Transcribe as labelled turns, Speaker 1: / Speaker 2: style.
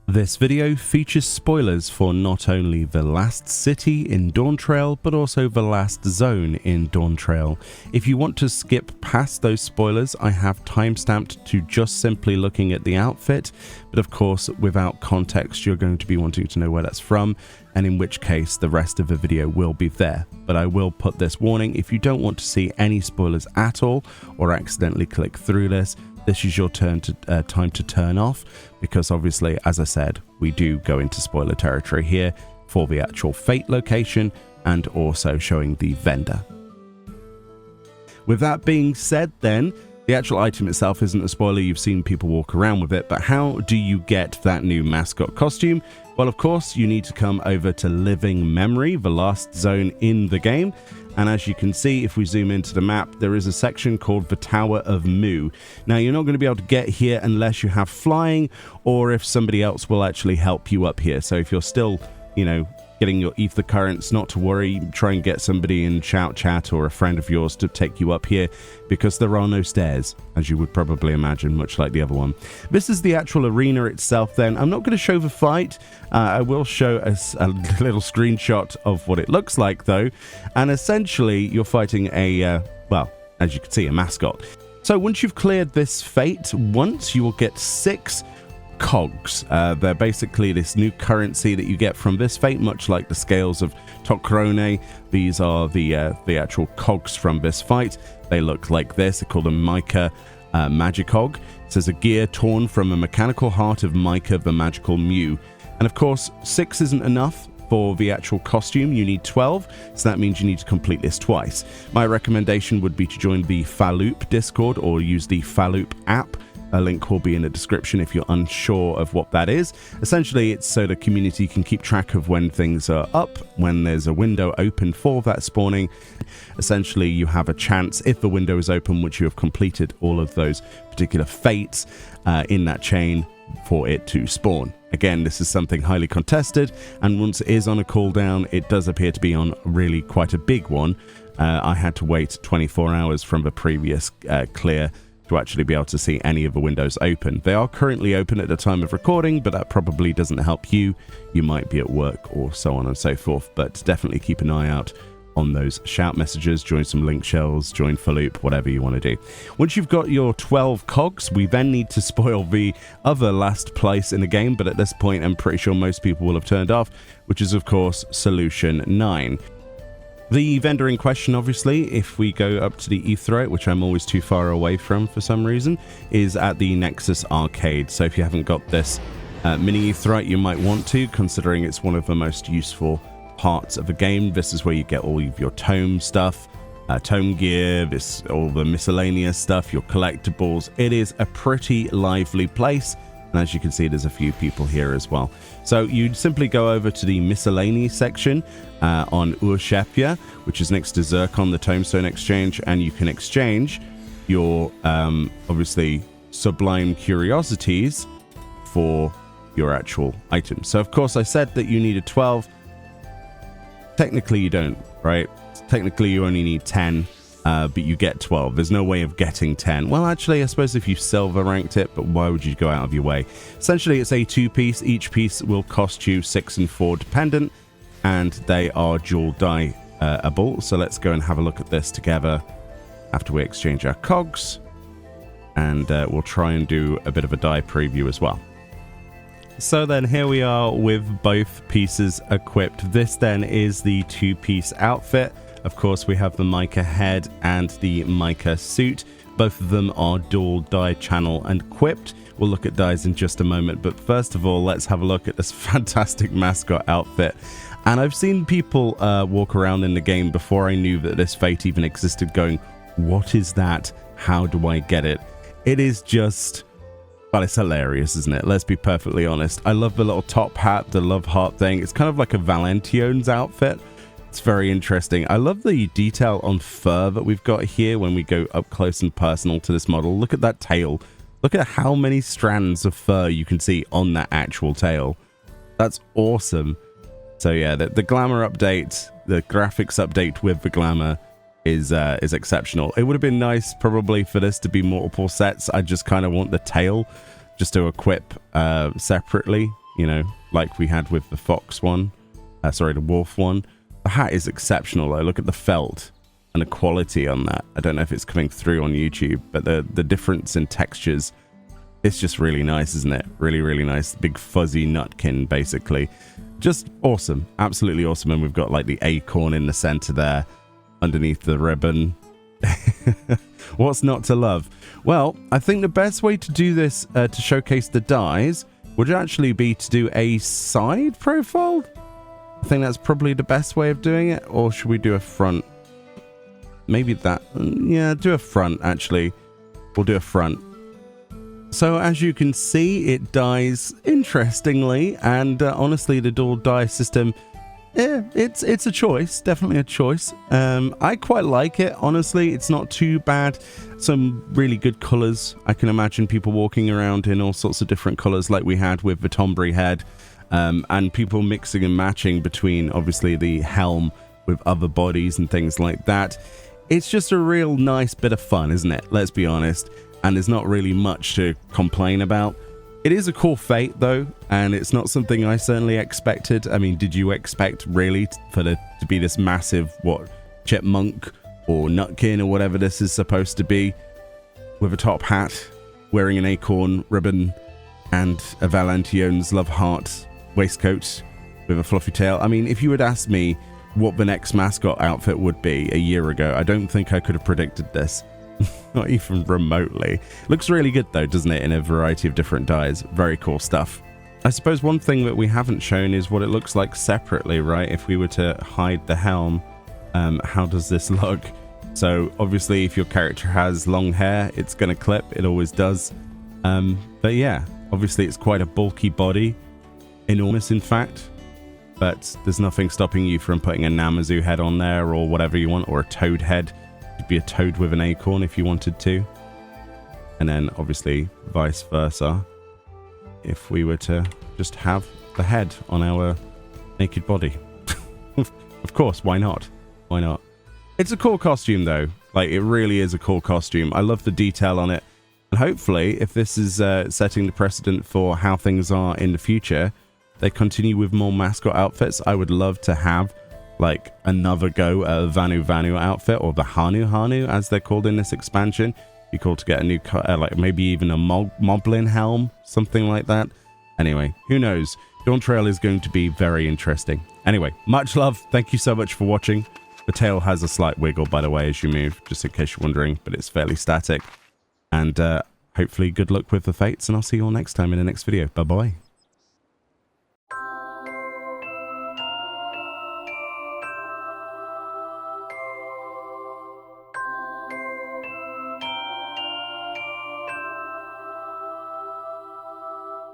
Speaker 1: This video features spoilers for not only the last city in Dawntrail, but also the last zone in Dawntrail. If you want to skip past those spoilers, I have timestamped to just simply looking at the outfit, but of course without context you're going to be wanting to know where that's from, and in which case the rest of the video will be there. But I will put this warning: if you don't want to see any spoilers at all, or accidentally click through this is your time to turn off, because obviously, as I said, we do go into spoiler territory here for the actual fate location and also showing the vendor. With that being said then, the actual item itself isn't a spoiler, you've seen people walk around with it, but how do you get that new mascot costume? Well, of course, you need to come over to Living Memory, the last zone in the game. And as you can see, if we zoom into the map, there is a section called the Tower of Mu. Now, you're not going to be able to get here unless you have flying, or if somebody else will actually help you up here. So if you're still, getting your ether currents, not to worry, try and get somebody in shout chat or a friend of yours to take you up here, because there are no stairs, as you would probably imagine, much like the other one. This is the actual arena itself then. I'm not going to show the fight. I will show us a little screenshot of what it looks like though, and essentially you're fighting a, well, as you can see, a mascot. So once you've cleared this fate once, you will get 6 cogs. They're basically this new currency that you get from this fate, much like the scales of Tokrone. These are the actual cogs from this fight. They look like this. They're called a Mica Mascot. It says a gear torn from a mechanical heart of Mica the magical Mew. And of course, 6 isn't enough for the actual costume. You need 12, so that means you need to complete this twice. My recommendation would be to join the Faloop Discord or use the Faloop app. A link will be in the description if you're unsure of what that is. Essentially, it's so the community can keep track of when things are up, when there's a window open for that spawning. Essentially, you have a chance, if the window is open, which you have completed all of those particular fates in that chain, for it to spawn. Again, this is something highly contested, and once it is on a cooldown, it does appear to be on really quite a big one. I had to wait 24 hours from the previous clear to actually be able to see any of the windows open. They are currently open at the time of recording, but that probably doesn't help you. You might be at work or so on and so forth, but definitely keep an eye out on those shout messages, join some link shells, join Faloop, whatever you want to do. Once you've got your 12 cogs, we then need to spoil the other last place in the game, but at this point I'm pretty sure most people will have turned off, which is of course Solution 9. The vendor in question, obviously, if we go up to the Etherite, which I'm always too far away from for some reason, is at the Nexus Arcade. So if you haven't got this mini Etherite, you might want to, considering it's one of the most useful parts of the game. This is where you get all of your tome stuff, tome gear, all the miscellaneous stuff, your collectibles. It is a pretty lively place. And as you can see, there's a few people here as well. So you'd simply go over to the miscellaneous section on Urshepia, which is next to Zircon, the Tomestone Exchange, and you can exchange your, obviously, Sublime Curiosities for your actual items. So, of course, I said that you needed 12. Technically, you don't, right? Technically, you only need 10. But you get 12. There's no way of getting 10. Well, actually, I suppose if you silver ranked it, but why would you go out of your way? Essentially, it's a 2-piece. Each piece will cost you 6 and 4 dependent, and they are dual die-able. So let's go and have a look at this together after we exchange our cogs, and we'll try and do a bit of a die preview as well. So then here we are with both pieces equipped. This then is the 2-piece outfit. Of course, we have the Mica head and the Mica suit. Both of them are dual die channel and equipped. We'll look at dies in just a moment, but first of all, let's have a look at this fantastic mascot outfit. And I've seen people walk around in the game before I knew that this fate even existed going, what is that? How do I get it? It is just, well, it's hilarious, isn't it? Let's be perfectly honest. I love the little top hat, the love heart thing. It's kind of like a Valention's outfit. It's very interesting. I love the detail on fur that we've got here when we go up close and personal to this model. Look at that tail. Look at how many strands of fur you can see on that actual tail. That's awesome. So yeah, the glamour update, the graphics update with the glamour is exceptional. It would have been nice probably for this to be multiple sets. I just kind of want the tail just to equip separately. you know, like we had with the fox one. Sorry, the wolf one. The hat is exceptional though. Look at the felt and the quality on that. I don't know if it's coming through on YouTube, but the difference in textures, it's just really nice, isn't it? Really, really nice. Big fuzzy nutkin, basically. Just awesome. Absolutely awesome. And we've got like the acorn in the center there underneath the ribbon. What's not to love? Well, I think the best way to do this to showcase the dies would actually be to do a side profile. I think that's probably the best way of doing it. Or should we do a front? Maybe that. Yeah, do a front, actually. We'll do a front. So as you can see, it dies interestingly. And honestly, the dual die system, it's a choice. Definitely a choice. I quite like it, honestly. It's not too bad. Some really good colors. I can imagine people walking around in all sorts of different colors like we had with the Tombury head. And people mixing and matching between, obviously, the helm with other bodies and things like that. It's just a real nice bit of fun, isn't it? Let's be honest. And there's not really much to complain about. It is a cool fate, though, and it's not something I certainly expected. I mean, did you expect, really, for there to be this massive, chipmunk or nutkin or whatever this is supposed to be, with a top hat, wearing an acorn ribbon, and a Valention's love heart waistcoat with a fluffy tail? I mean, if you had asked me what the next mascot outfit would be a year ago, I don't think I could have predicted this. Not even remotely. Looks really good though, doesn't it, in a variety of different dyes. Very cool stuff. I suppose one thing that we haven't shown is what it looks like separately, right? If we were to hide the helm, how does this look? So obviously if your character has long hair, it's going to clip. It always does. But yeah, obviously it's quite a bulky body. Enormous, in fact. But there's nothing stopping you from putting a Namazu head on there or whatever you want, or a toad head. It could be a toad with an acorn if you wanted to. And then obviously vice versa, if we were to just have the head on our naked body. Of course, why not? Why not? It's a cool costume though. Like, it really is a cool costume. I love the detail on it. And hopefully, if this is setting the precedent for how things are in the future, they continue with more mascot outfits. I would love to have like another go at a Vanu outfit, or the Hanu as they're called in this expansion. Be cool to get a new like maybe even a Moblin helm, something like that. Anyway, who knows? Dawntrail is going to be very interesting. Anyway, much love. Thank you so much for watching. The tail has a slight wiggle, by the way, as you move, just in case you're wondering, but it's fairly static. And hopefully good luck with the fates, and I'll see you all next time in the next video. Bye bye.